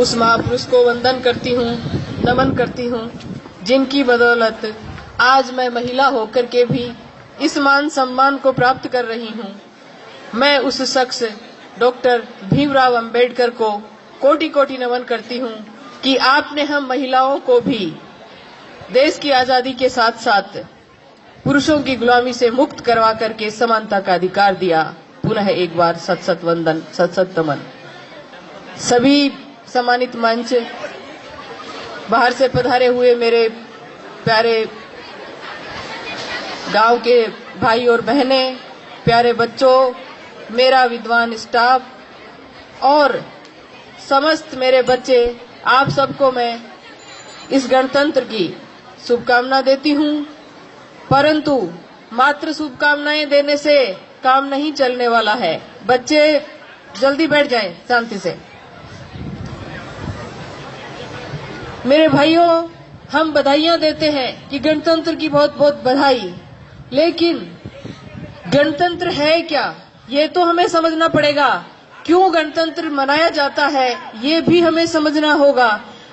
उस महापुरुष को वंदन करती हूँ, नमन करती हूँ, जिनकी बदौलत आज मैं महिला होकर के भी इस मान सम्मान को प्राप्त कर रही हूँ। मैं उस शख्स डॉक्टर भीमराव अंबेडकर को कोटि कोटि नमन करती हूँ कि आपने हम महिलाओं को भी देश की आजादी के साथ साथ पुरुषों की गुलामी से मुक्त करवा करके समानता का अधिकार दिया। पुनः एक बार सत सत वंदन, सत सत नमन। सभी सम्मानित मंच, बाहर से पधारे हुए मेरे प्यारे गांव के भाई और बहनें, प्यारे बच्चों, मेरा विद्वान स्टाफ और समस्त मेरे बच्चे, आप सबको मैं इस गणतंत्र की शुभकामना देती हूँ। परंतु मात्र शुभकामनाएं देने से काम नहीं चलने वाला है। बच्चे जल्दी बैठ जाएं शांति से। मेरे भाइयों, हम बधाइयां देते हैं कि गणतंत्र की बहुत बहुत बधाई, लेकिन गणतंत्र है क्या ये तो हमें समझना पड़ेगा। क्यों गणतंत्र मनाया जाता है ये भी हमें समझना होगा।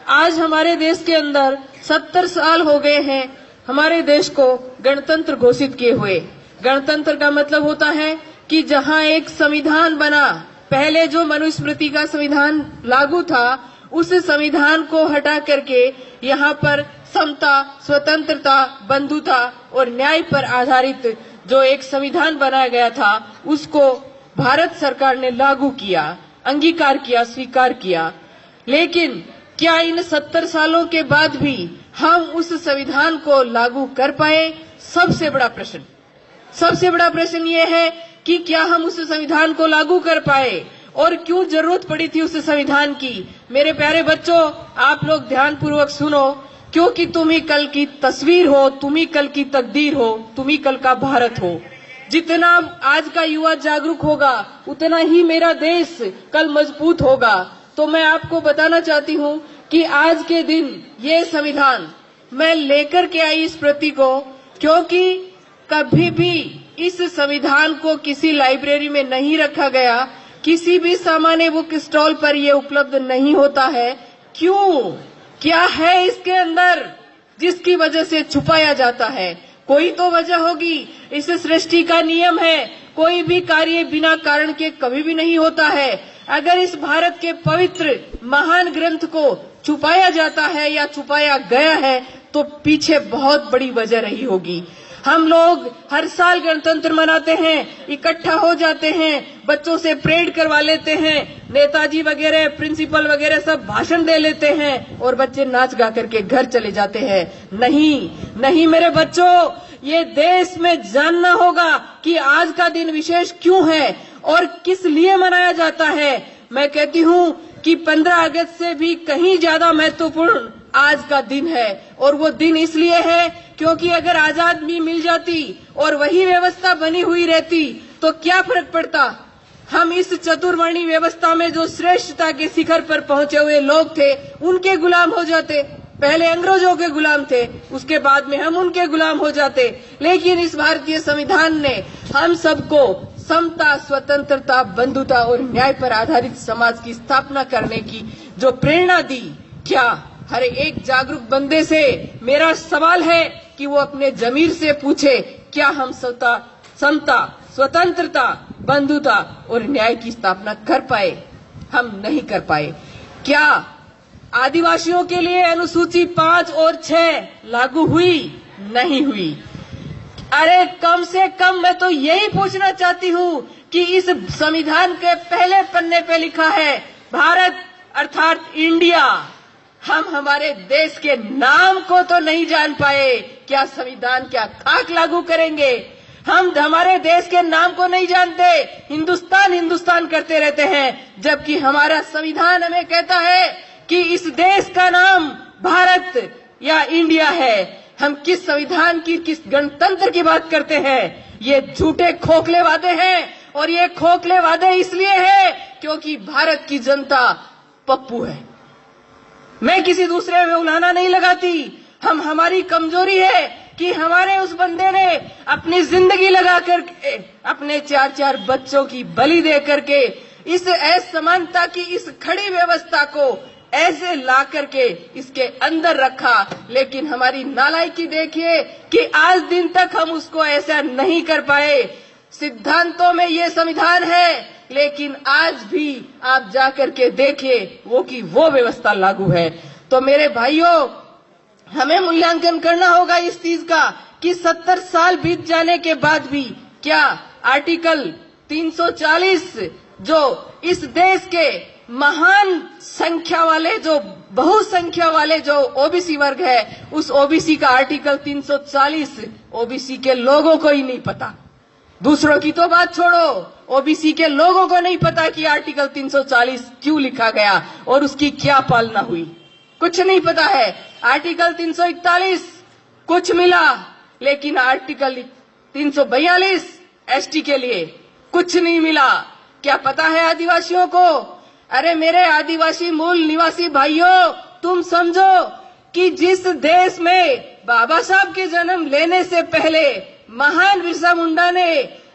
आज हमारे देश के अंदर 70 साल हो गए हैं हमारे देश को गणतंत्र घोषित किए हुए। गणतंत्र का मतलब होता है कि जहां एक संविधान बना, पहले जो मनुस्मृति का संविधान लागू था उस संविधान को हटा करके यहाँ पर समता, स्वतंत्रता, बंधुता और न्याय पर आधारित जो एक संविधान बनाया गया था उसको भारत सरकार ने लागू किया, अंगीकार किया, स्वीकार किया। लेकिन क्या इन 70 सालों के बाद भी हम उस संविधान को लागू कर पाए? सबसे बड़ा प्रश्न ये है कि क्या हम उस संविधान को लागू कर पाए और क्यों जरूरत पड़ी थी उस संविधान की। मेरे प्यारे बच्चों, आप लोग ध्यानपूर्वक सुनो, क्योंकि तुम ही कल की तस्वीर हो, तुम ही कल की तकदीर हो, तुम ही कल का भारत हो। जितना आज का युवा जागरूक होगा उतना ही मेरा देश कल मजबूत होगा। तो मैं आपको बताना चाहती हूँ कि आज के दिन ये संविधान मैं लेकर के आई इस प्रति को, क्योंकि कभी भी इस संविधान को किसी लाइब्रेरी में नहीं रखा गया, किसी भी सामान्य बुक स्टॉल पर ये उपलब्ध नहीं होता है। क्यों? क्या है इसके अंदर जिसकी वजह से छुपाया जाता है? कोई तो वजह होगी। इस सृष्टि का नियम है, कोई भी कार्य बिना कारण के कभी भी नहीं होता है। अगर इस भारत के पवित्र महान ग्रंथ को छुपाया जाता है या छुपाया गया है तो पीछे बहुत बड़ी वजह रही होगी। हम लोग हर साल गणतंत्र मनाते हैं, इकट्ठा हो जाते हैं, बच्चों से परेड करवा लेते हैं, नेताजी वगैरह, प्रिंसिपल वगैरह सब भाषण दे लेते हैं और बच्चे नाच गा करके घर चले जाते हैं। नहीं मेरे बच्चों, ये देश में जानना होगा कि आज का दिन विशेष क्यों है और किस लिए मनाया जाता है। मैं कहती हूँ कि 15 अगस्त से भी कहीं ज्यादा महत्वपूर्ण आज का दिन है, और वो दिन इसलिए है क्योंकि अगर आजादी मिल जाती और वही व्यवस्था बनी हुई रहती तो क्या फर्क पड़ता। हम इस चतुर्वर्णी व्यवस्था में जो श्रेष्ठता के शिखर पर पहुंचे हुए लोग थे उनके गुलाम हो जाते। पहले अंग्रेजों के गुलाम थे, उसके बाद में हम उनके गुलाम हो जाते। लेकिन इस भारतीय संविधान ने हम सबको समता, स्वतंत्रता, बंधुता और न्याय पर आधारित समाज की स्थापना करने की जो प्रेरणा दी, क्या हर एक जागरूक बंदे से मेरा सवाल है कि वो अपने जमीर से पूछे, क्या हम समता, स्वतंत्रता, बंधुता और न्याय की स्थापना कर पाए? हम नहीं कर पाए। क्या आदिवासियों के लिए अनुसूची 5 और 6 लागू हुई? नहीं हुई। अरे कम से कम मैं तो यही पूछना चाहती हूँ कि इस संविधान के पहले पन्ने पे लिखा है भारत अर्थात इंडिया। हम हमारे देश के नाम को तो नहीं जान पाए, क्या संविधान, क्या खाक लागू करेंगे? हम हमारे देश के नाम को नहीं जानते, हिंदुस्तान हिंदुस्तान करते रहते हैं, जबकि हमारा संविधान हमें कहता है कि इस देश का नाम भारत या इंडिया है। हम किस संविधान की, किस गणतंत्र की बात करते हैं? ये झूठे खोखले वादे हैं, और ये खोखले वादे इसलिए हैं क्योंकि भारत की जनता पप्पू है। मैं किसी दूसरे में उलाहना नहीं लगाती। हमारी कमजोरी है कि हमारे उस बंदे ने अपनी जिंदगी लगा करके, अपने 4-4 बच्चों की बलि दे करके इस असमानता की इस खड़ी व्यवस्था को ऐसे ला करके इसके अंदर रखा, लेकिन हमारी नालायकी देखिए कि आज दिन तक हम उसको ऐसा नहीं कर पाए। सिद्धांतों में ये संविधान है, लेकिन आज भी आप जाकर के देखिए वो व्यवस्था लागू है। तो मेरे भाइयों, हमें मूल्यांकन करना होगा इस चीज का कि 70 साल बीत जाने के बाद भी क्या आर्टिकल 340 जो इस देश के महान संख्या वाले, जो बहुसंख्या वाले जो ओबीसी वर्ग है, उस ओबीसी का आर्टिकल 340 ओबीसी के लोगों को ही नहीं पता। दूसरों की तो बात छोड़ो, ओबीसी के लोगों को नहीं पता कि आर्टिकल 340 क्यों लिखा गया और उसकी क्या पालना हुई, कुछ नहीं पता है। आर्टिकल 341 कुछ मिला, लेकिन आर्टिकल 342 एसटी के लिए कुछ नहीं मिला। क्या पता है आदिवासियों को? अरे मेरे आदिवासी मूल निवासी भाइयों, तुम समझो कि जिस देश में बाबा साहब के जन्म लेने से पहले महान बिरसा मुंडा ने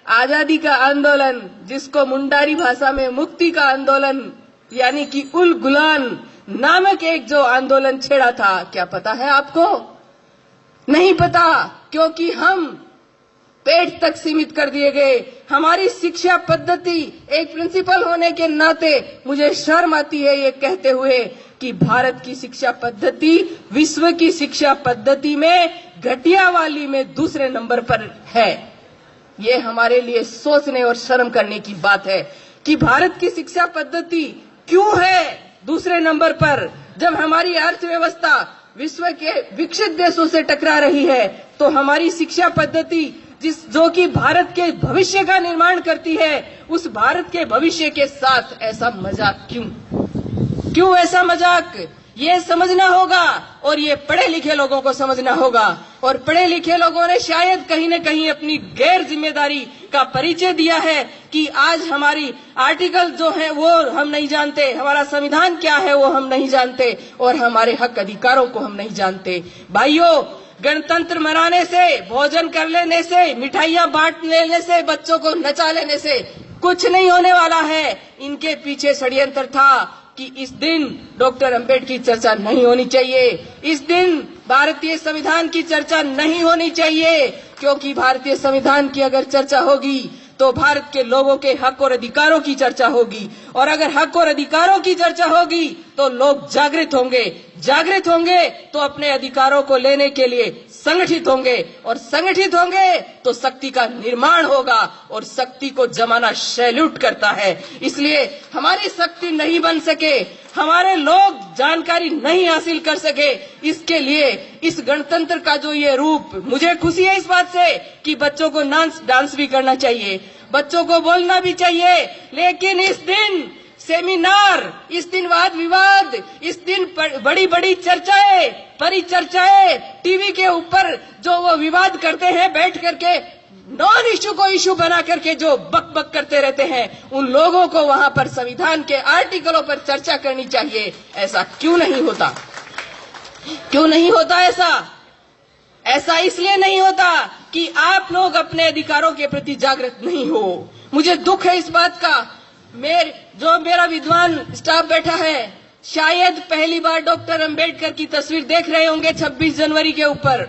आजादी का आंदोलन, जिसको मुंडारी भाषा में मुक्ति का आंदोलन यानी कि उल गुलान नामक एक जो आंदोलन छेड़ा था, क्या पता है आपको? नहीं पता, क्योंकि हम पेट तक सीमित कर दिए गए। हमारी शिक्षा पद्धति, एक प्रिंसिपल होने के नाते मुझे शर्म आती है ये कहते हुए कि भारत की शिक्षा पद्धति विश्व की शिक्षा पद्धति में घटिया वाली में दूसरे नंबर पर है। ये हमारे लिए सोचने और शर्म करने की बात है कि भारत की शिक्षा पद्धति क्यों है दूसरे नंबर पर, जब हमारी अर्थव्यवस्था विश्व के विकसित देशों से टकरा रही है। तो हमारी शिक्षा पद्धति जो कि भारत के भविष्य का निर्माण करती है, उस भारत के भविष्य के साथ ऐसा मजाक क्यों ऐसा मजाक? ये समझना होगा और ये पढ़े लिखे लोगों को समझना होगा। और पढ़े लिखे लोगों ने शायद कहीं न कहीं अपनी गैर जिम्मेदारी का परिचय दिया है कि आज हमारी आर्टिकल जो है वो हम नहीं जानते, हमारा संविधान क्या है वो हम नहीं जानते, और हमारे हक अधिकारों को हम नहीं जानते। भाइयों, गणतंत्र मनाने से, भोजन कर लेने से, मिठाइयां बांट लेने से, बच्चों को नचा लेने से कुछ नहीं होने वाला है। इनके पीछे षड्यंत्र था कि इस दिन डॉक्टर अंबेडकर की चर्चा नहीं होनी चाहिए, इस दिन भारतीय संविधान की चर्चा नहीं होनी चाहिए, क्योंकि भारतीय संविधान की अगर चर्चा होगी तो भारत के लोगों के हक और अधिकारों की चर्चा होगी, और अगर हक और अधिकारों की चर्चा होगी तो लोग जागृत होंगे तो अपने अधिकारों को लेने के लिए संगठित होंगे, और संगठित होंगे तो शक्ति का निर्माण होगा, और शक्ति को जमाना सैल्यूट करता है। इसलिए हमारी शक्ति नहीं बन सके, हमारे लोग जानकारी नहीं हासिल कर सके, इसके लिए इस गणतंत्र का जो ये रूप, मुझे खुशी है इस बात से कि बच्चों को डांस भी करना चाहिए, बच्चों को बोलना भी चाहिए, लेकिन इस दिन सेमिनार, इस दिन वाद विवाद, इस दिन बड़ी बड़ी चर्चाएं, परिचर्चाएं, टीवी के ऊपर जो वो विवाद करते हैं, बैठ करके नॉन इश्यू को इश्यू बना करके जो बक बक करते रहते हैं, उन लोगों को वहां पर संविधान के आर्टिकलों पर चर्चा करनी चाहिए। ऐसा क्यों नहीं होता? क्यों नहीं होता ऐसा इसलिए नहीं होता कि आप लोग अपने अधिकारों के प्रति जागृत नहीं हो। मुझे दुख है इस बात का। मेरा विद्वान स्टाफ बैठा है, शायद पहली बार डॉक्टर अंबेडकर की तस्वीर देख रहे होंगे 26 जनवरी के ऊपर।